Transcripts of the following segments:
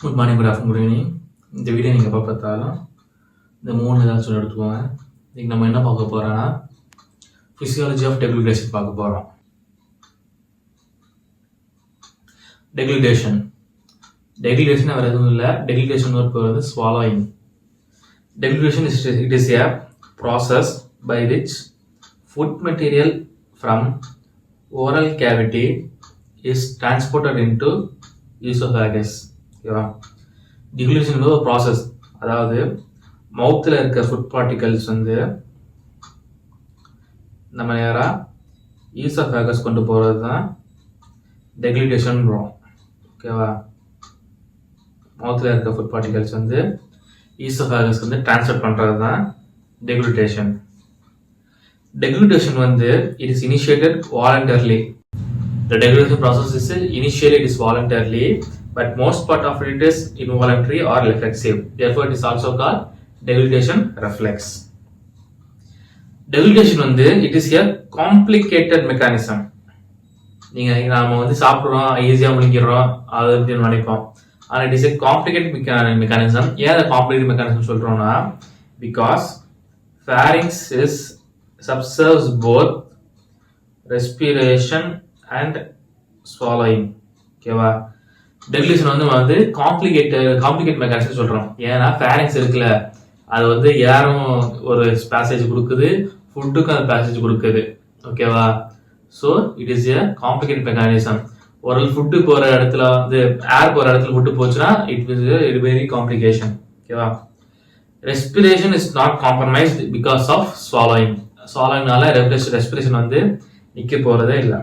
Good morning, good afternoon, good evening. இந்த video நீங்கள் எப்போ பார்த்தாலும் இந்த 3 ஏதாச்சும் எடுத்துக்கோங்க. இன்றைக்கி நம்ம என்ன பார்க்க போகிறோன்னா ஃபிசியாலஜி ஆஃப் டெக்லுடேஷன் பார்க்க போகிறோம். டெக்லுடேஷன் வேறு எதுவும் இல்லை. டெக்லுடேஷன் ஒர்க் வந்து swallowing. Deglutition is a process by which food material from oral cavity is transported into esophagus. ஓகேவா? டிக்ளூஷன் ஒரு ப்ராசஸ், அதாவது மவுத்தில் இருக்க ஃபுட் பார்ட்டிகல்ஸ் வந்து நம்ம நேராக ஈசோஃபேகஸ் கொண்டு போகிறது தான் டெக்லுடேஷன்ன்றோம். ஓகேவா? மவுத்தில் இருக்க ஃபுட் பார்ட்டிகல்ஸ் வந்து ஈசோஃபேகஸ் வந்து டிரான்ஸ்ஃபர் பண்ணுறது தான் டெக்லுடேஷன். டெக்லுடேஷன் வந்து it is initiated voluntarily. The deglutition process is initially it is voluntarily, but most part of it is involuntary or reflexive. Therefore, it is also called deglutition reflex. Deglutition வந்து it is a complicated mechanism. நாம வந்து சாப்பிட்றோம், ஈஸியாக முடிக்கிறோம், அது அப்படின்னு நினைப்போம். ஆனால் it is a complicated mechanism. ஏன் complicated mechanism சொல்றோம்னா, because pharynx is subserves both respiration and swallowing. ஓகேவா? டெக்லுஷன் வந்து காம்ப்ளிகேட் மெக்கானிசம் சொல்றோம். ஏன்னா pharynx இருக்குல்ல, அது வந்து ஏரும் ஒரு பேசேஜ் கொடுக்குது, ஃபுட்டுக்கும் அது பேசேஜ் கொடுக்குது. ஓகேவா? So it is a complicate mechanism. ஒரு ஃபுட்டு போற இடத்துல வந்து ஏர் போற இடத்துல ஃபுட்டு போச்சுன்னா இட் இஸ் வெரி காம்ப்ளிகேஷன். ஓகேவா? Respiration is not compromised because of swallowing. ஸ்வாலோயிங்னால ரெஸ்பிரேஷன் வந்து நிக்க போறதே இல்லை.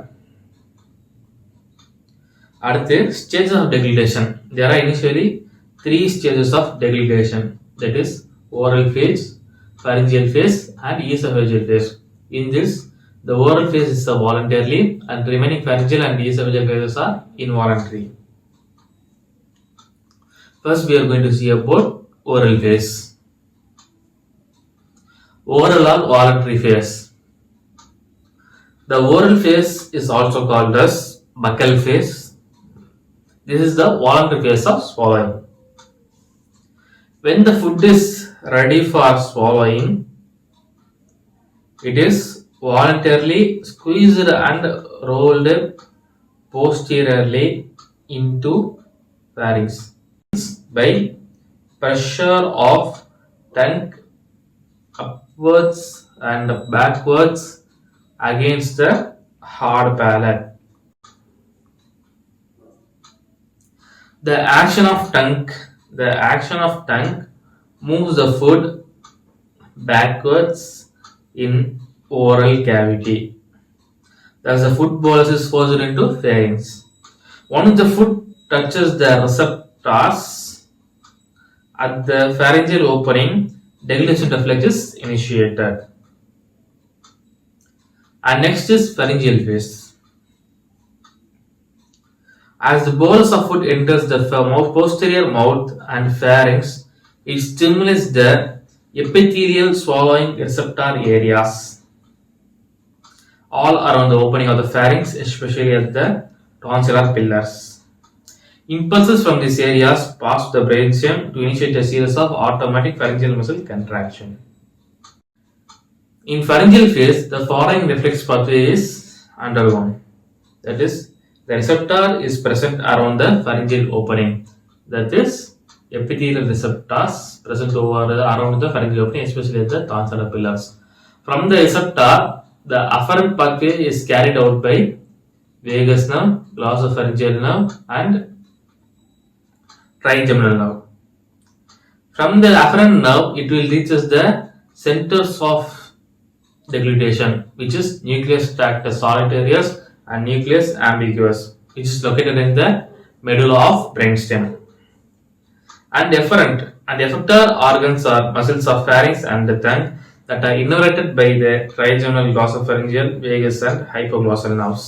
அடுத்து stages of deglutition. There are initially 3 stages of deglutition, that is oral phase, pharyngeal phase and esophageal phase. In this, the oral phase is voluntarily and remaining pharyngeal and esophageal phases are involuntary. First, we are going to see about oral phase. Oral or voluntary phase. The oral phase is also called as buccal phase. This is the voluntary phase of swallowing. When the food is ready for swallowing, it is voluntarily squeezed and rolled posteriorly into pharynx by pressure of tongue upwards and backwards against the hard palate. The action of tongue moves the food backwards in oral cavity. Thus, the food bolus is forced into pharynx. Once the food touches the receptors at the pharyngeal opening, deglutition reflex is initiated. And next is pharyngeal phase. As the bolus of food enters the posterior mouth and pharynx, it stimulates the epithelial swallowing receptor areas all around the opening of the pharynx, especially at the tonsillar pillars. Impulses from these areas pass to the brainstem to initiate a series of automatic pharyngeal muscle contraction. In pharyngeal phase, the following reflex pathway is undergone. That is, the receptor is present around the pharyngeal opening. That is, epithelial receptors present around the pharyngeal opening, especially at the tonsillar pillars. From the receptor, the afferent pathway is carried out by vagus nerve, glossopharyngeal nerve, and trigeminal nerve. From the afferent nerve, it will reach the centers of deglutition, which is nucleus tractus solitarius and nucleus ambiguous, which is located in the medulla of brainstem. And efferent and effector organs are muscles of pharynx and the tongue that are innervated by the trigeminal, glossopharyngeal, vagus and hypoglossal nerves.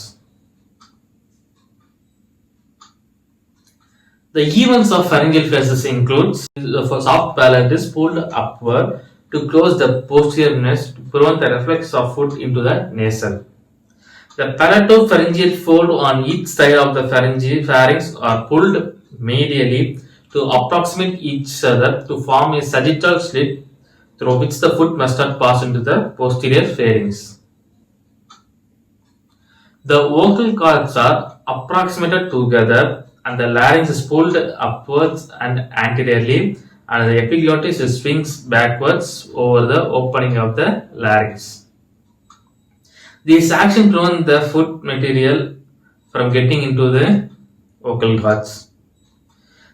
The events of pharyngeal phases includes the soft palate is pulled upward to close the posterior nest to prevent the reflex of food into the nasal. The palatopharyngeal fold on each side of the pharynx are pulled medially to approximate each other to form a sagittal slit through which the food must not pass into the posterior pharynx. The vocal cords are approximated together and the larynx is pulled upwards and anteriorly and the epiglottis swings backwards over the opening of the larynx. This action prevents the food material from getting into the vocal cords.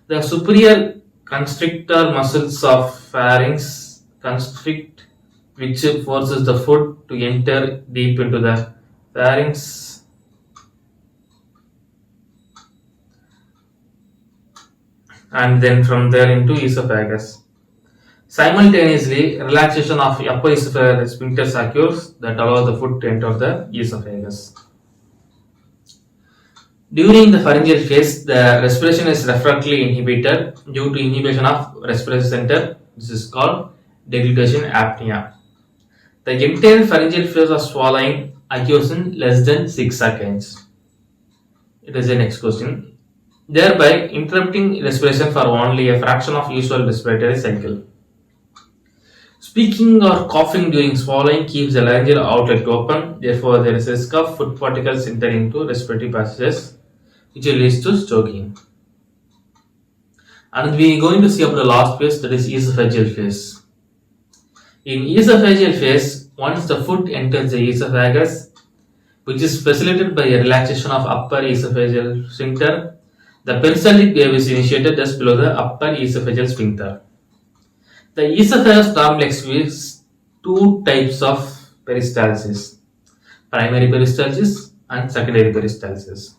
The superior constrictor muscles of pharynx constrict, which forces the food to enter deep into the pharynx and then from there into esophagus. Simultaneously, relaxation of upper esophageal sphincters occurs that allow the food to enter the esophagus. During the pharyngeal phase, the respiration is refractorily inhibited due to inhibition of respiratory center. This is called deglutition apnea. The entire pharyngeal phase of swallowing occurs in less than 6 seconds. It is the next question. Thereby interrupting respiration for only a fraction of usual respiratory cycle. Speaking or coughing during swallowing keeps the laryngeal outlet open, therefore there is a risk of food particles entering into respiratory passages, which leads to choking. And we are going to see about the last phase, that is esophageal phase. In esophageal phase, once the food enters the esophagus, which is facilitated by a relaxation of upper esophageal sphincter, the peristaltic wave is initiated just below the upper esophageal sphincter. The esophagus normally experiences two types of peristalsis, primary peristalsis and secondary peristalsis.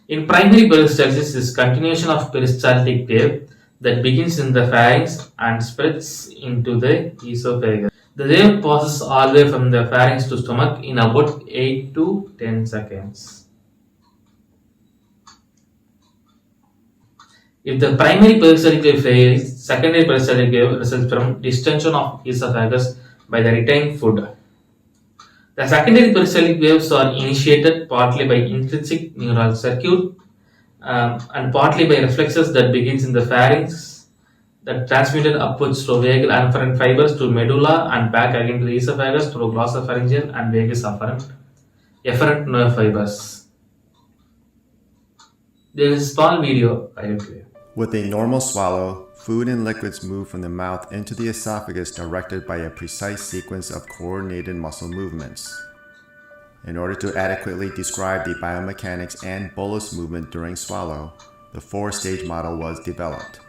In primary peristalsis is continuation of peristaltic wave that begins in the pharynx and spreads into the esophagus. The wave passes all the way from the pharynx to stomach in about 8 to 10 seconds. If the primary peristaltic wave fails, secondary peristaltic wave results from distension of esophagus by the retained food. The secondary peristaltic waves are initiated partly by intrinsic neural circuit and partly by reflexes that begins in the pharynx that transmitted upwards through vagal afferent fibers to medulla and back again to the esophagus through glossopharyngeal and vagus afferent nerve fibers. There is a small video I will play. With a normal swallow, food and liquids move from the mouth into the esophagus directed by a precise sequence of coordinated muscle movements. In order to adequately describe the biomechanics and bolus movement during swallow, the 4-stage model was developed.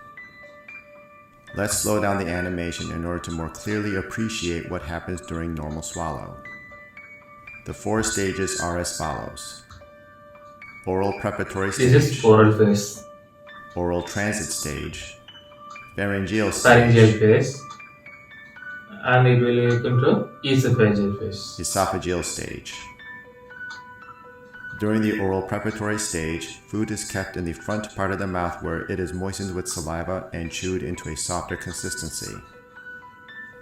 Let's slow down the animation in order to more clearly appreciate what happens during normal swallow. The 4 stages are as follows. Oral preparatory stage. This is oral phase. Oral transit stage, pharyngeal stage, Pharyngeal phase, and it will look into esophageal phase. esophageal stage. During the oral preparatory stage, food is kept in the front part of the mouth where it is moistened with saliva and chewed into a softer consistency.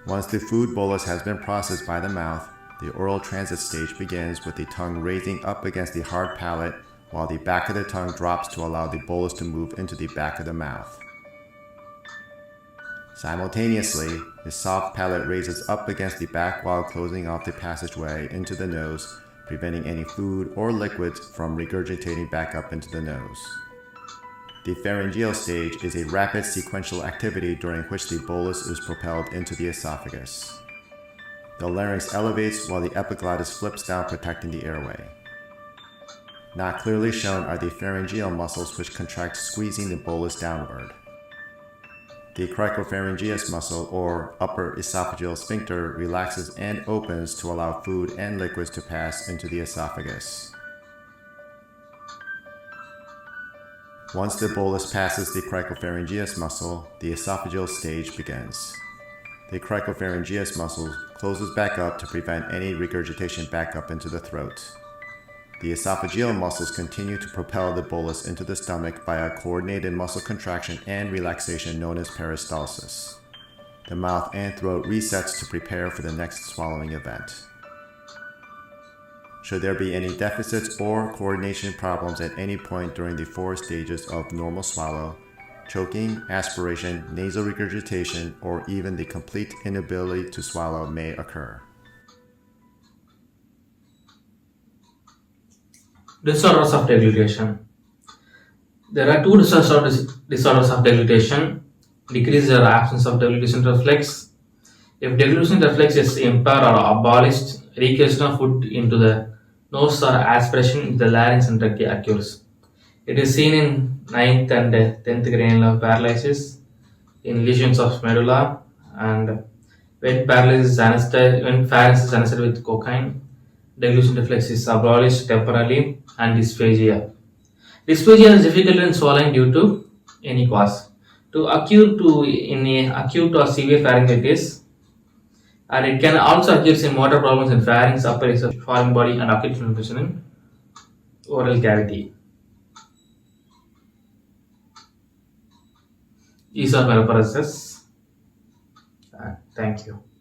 Once the food bolus has been processed by the mouth, the oral transit stage begins with the tongue raising up against the hard palate while the back of the tongue drops to allow the bolus to move into the back of the mouth. Simultaneously, the soft palate raises up against the back while closing off the passageway into the nose, preventing any food or liquids from regurgitating back up into the nose. The pharyngeal stage is a rapid sequential activity during which the bolus is propelled into the esophagus. The larynx elevates while the epiglottis flips down, protecting the airway. Not clearly shown are the pharyngeal muscles which contract, squeezing the bolus downward. The cricopharyngeus muscle or upper esophageal sphincter relaxes and opens to allow food and liquids to pass into the esophagus. Once the bolus passes the cricopharyngeus muscle, the esophageal stage begins. The cricopharyngeus muscle closes back up to prevent any regurgitation back up into the throat. The esophageal muscles continue to propel the bolus into the stomach by a coordinated muscle contraction and relaxation known as peristalsis. The mouth and throat resets to prepare for the next swallowing event. Should there be any deficits or coordination problems at any point during the 4 stages of normal swallow, choking, aspiration, nasal regurgitation, or even the complete inability to swallow may occur. Disorders of deglutition. There are two disorders of deglutition: decrease or absence of deglutition reflex. If deglutition reflex is impaired or abolished, regurgitation of food into the nose or aspiration into the larynx and trachea occurs. It is seen in 9th and 10th granular paralysis, in lesions of medulla, and when pharynx is anesthetic with cocaine, deglutition reflex is abolished temporarily, and dysphagia. Dysphagia is difficult in swallowing due to any cause. To acute to in a acute or severe pharyngitis, and it can also occur in motor problems in pharynx, upper exit, foreign body, and acute inflammation in oral cavity. These are my references. Thank you.